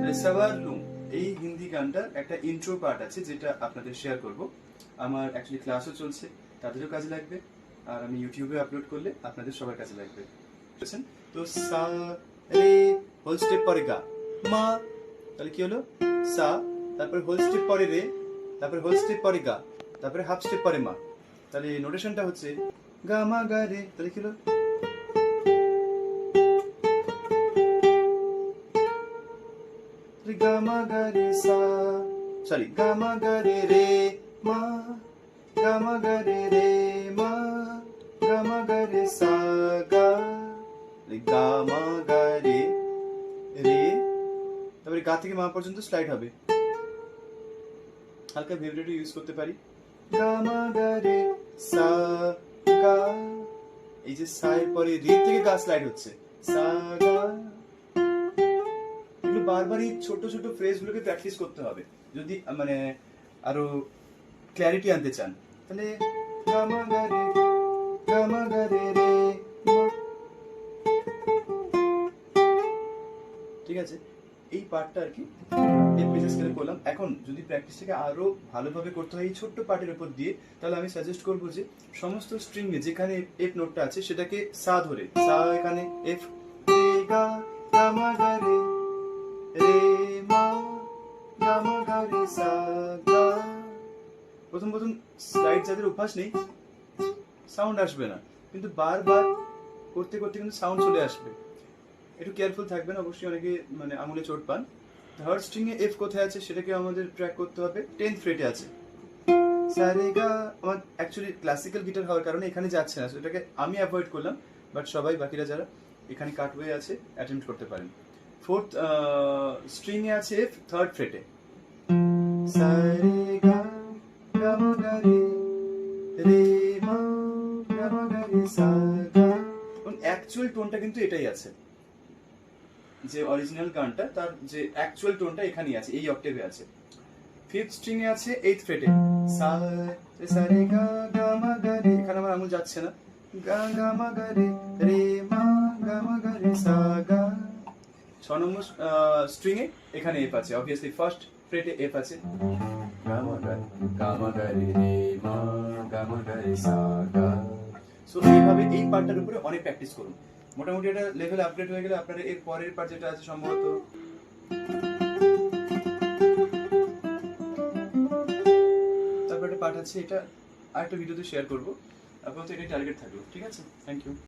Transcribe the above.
তাহলে সাওয়ার লুম এই হিন্দি গানটার একটা ইন্ট্রো পার্ট আছে যেটা আপনাদের শেয়ার করব। আমার অ্যাকচুয়ালি ক্লাসও চলছে, তাদেরও কাজে লাগবে, আর আমি ইউটিউবে আপলোড করলে আপনাদের সবার কাজে লাগবে। বুঝছেন? তো সা রে হোল স্টেপ পরে গা মা, তাহলে কি হলো সা, তারপরে হোল স্টেপ পরে রে, তারপরে হোল স্টেপ পরে গা, তারপরে হাফ স্টেপ পরে মা। তাহলে নোটেশনটা হচ্ছে গা মা গা রে, তাহলে কি হলো গা মা গা রে সা, সরি গা মা গা রে রে মা, গা মা গা রে রে মা, গা মা গা রে সা গা, গা মা গা রে রে, তারপরে গা থেকে মা পর্যন্ত স্লাইড হবে। হালকা ভিব্রেটো ইউজ করতে পারি। গা মা গা রে সা গা, এই যে সা এর পরে রে থেকে গা স্লাইড হচ্ছে সা গা। এগুলো বারবার এই ছোট ছোট ফ্রেজ গুলোকে প্র্যাকটিস করতে হবে যদি মানে আরো ক্ল্যারিটি আনতে চান। তাহলে গা মা গা রে, গা মা গা রে রে মা, ঠিক আছে? এই পার্টটা আর কি এপিসে স্কেলে করলাম। এখন যদি প্র্যাকটিসটাকে আরো ভালোভাবে করতে হয় এই ছোট্ট পার্টের উপর দিয়ে, তাহলে আমি সাজেস্ট করবো যে সমস্ত স্ট্রিং এ যেখানে এফ নোটটা আছে সেটাকে সা ধরে, সা এখানে এফ রে গা, গা মা গা রে রে মা, গা মা গা রে সা গা। প্রথম প্রথম স্লাইড যাদের অভ্যাস নেই সাউন্ড আসবে না, কিন্তু বারবার করতে করতে কিন্তু সাউন্ড চলে আসবে। একটু কেয়ারফুল থাকবেন, অবশ্যই অনেকে মানে আঙুলে চোট পান। থার্ড স্ট্রিং এ এফ কোথায় আছে সেটাকে আমাদের ট্র্যাক করতে হবে। 10th ফ্রেটে আছে সারেগা। আমার অ্যাকচুয়ালি ক্লাসিক্যাল গিটার হওয়ার কারণে এখানে যাচ্ছে না, সেটাকে আমি অ্যাভয়েড করলাম, বাট সবাই বাকিরা যারা এখানে কাটওয়ে আছে অ্যাটেম্প্ট করতে পারেন। ফোর্থ স্ট্রিং এ আছে এফ, 3rd ফ্রেটে সারেগা গা মা গা রে রে মা, গা মা গা রে সা গা। অ্যাকচুয়াল টোনটা কিন্তু এটাই আছে, যে অরিজিনাল গানটা তার যে অ্যাকচুয়াল টোনটা এখানেই আছে, এই অক্টেভে আছে। 5th স্ট্রিং এ আছে 8th ফ্রেটে সা রে গা, গা মা গা রে, এখানে আমার আঙুল যাচ্ছে না, গা গা মা গা রে রে মা, গা মা গা রে সা গা। 6 নম্বর স্ট্রিং এ এখানে এফ আছে, অবভিয়াসলি ফার্স্ট ফ্রেটে এফ আছে, গা মা গা রে রে মা, গা মা গা রে সা গা। সো এইভাবে এই পার্টটার উপরে অনেক প্র্যাকটিস করুন। মোটামুটি এটা লেভেল আপগ্রেড হয়ে গেলে আপনারা এর পরের পার্ট যেটা আছে সম্ভবত তারপর একটা পার্ট আছে, এটা আরেকটা ভিডিওতে শেয়ার করবো। আপাতত এটাই টার্গেট থাকলো। ঠিক আছে, থ্যাংক ইউ।